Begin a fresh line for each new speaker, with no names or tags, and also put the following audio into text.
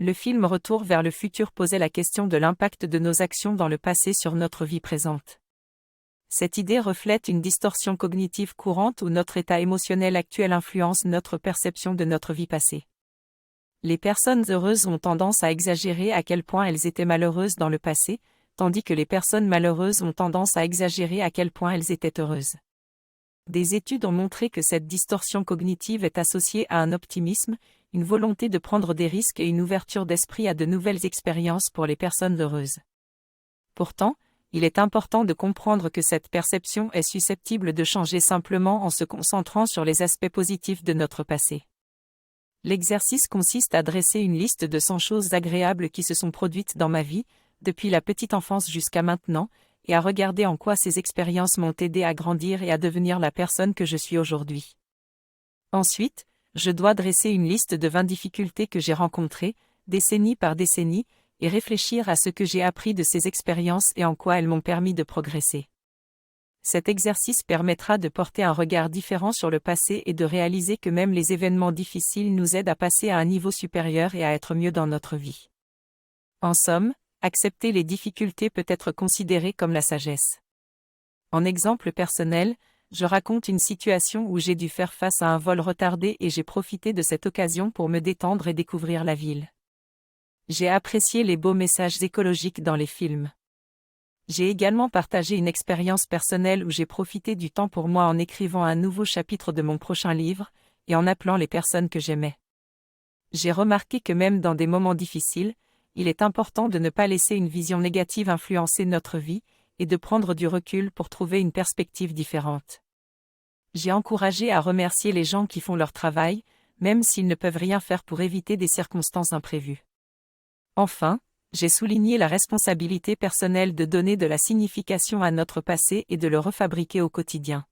Le film Retour vers le futur posait la question de l'impact de nos actions dans le passé sur notre vie présente. Cette idée reflète une distorsion cognitive courante où notre état émotionnel actuel influence notre perception de notre vie passée. Les personnes heureuses ont tendance à exagérer à quel point elles étaient malheureuses dans le passé, tandis que les personnes malheureuses ont tendance à exagérer à quel point elles étaient heureuses. Des études ont montré que cette distorsion cognitive est associée à un optimisme, une volonté de prendre des risques et une ouverture d'esprit à de nouvelles expériences pour les personnes heureuses. Pourtant, il est important de comprendre que cette perception est susceptible de changer simplement en se concentrant sur les aspects positifs de notre passé. L'exercice consiste à dresser une liste de 100 choses agréables qui se sont produites dans ma vie, depuis la petite enfance jusqu'à maintenant, et à regarder en quoi ces expériences m'ont aidé à grandir et à devenir la personne que je suis aujourd'hui. Ensuite, je dois dresser une liste de 20 difficultés que j'ai rencontrées, décennie par décennie, et réfléchir à ce que j'ai appris de ces expériences et en quoi elles m'ont permis de progresser. Cet exercice permettra de porter un regard différent sur le passé et de réaliser que même les événements difficiles nous aident à passer à un niveau supérieur et à être mieux dans notre vie. En somme, accepter les difficultés peut être considéré comme la sagesse. En exemple personnel, je raconte une situation où j'ai dû faire face à un vol retardé et j'ai profité de cette occasion pour me détendre et découvrir la ville. J'ai apprécié les beaux messages écologiques dans les films. J'ai également partagé une expérience personnelle où j'ai profité du temps pour moi en écrivant un nouveau chapitre de mon prochain livre, et en appelant les personnes que j'aimais. J'ai remarqué que même dans des moments difficiles, il est important de ne pas laisser une vision négative influencer notre vie, et de prendre du recul pour trouver une perspective différente. J'ai encouragé à remercier les gens qui font leur travail, même s'ils ne peuvent rien faire pour éviter des circonstances imprévues. Enfin, j'ai souligné la responsabilité personnelle de donner de la signification à notre passé et de le refabriquer au quotidien.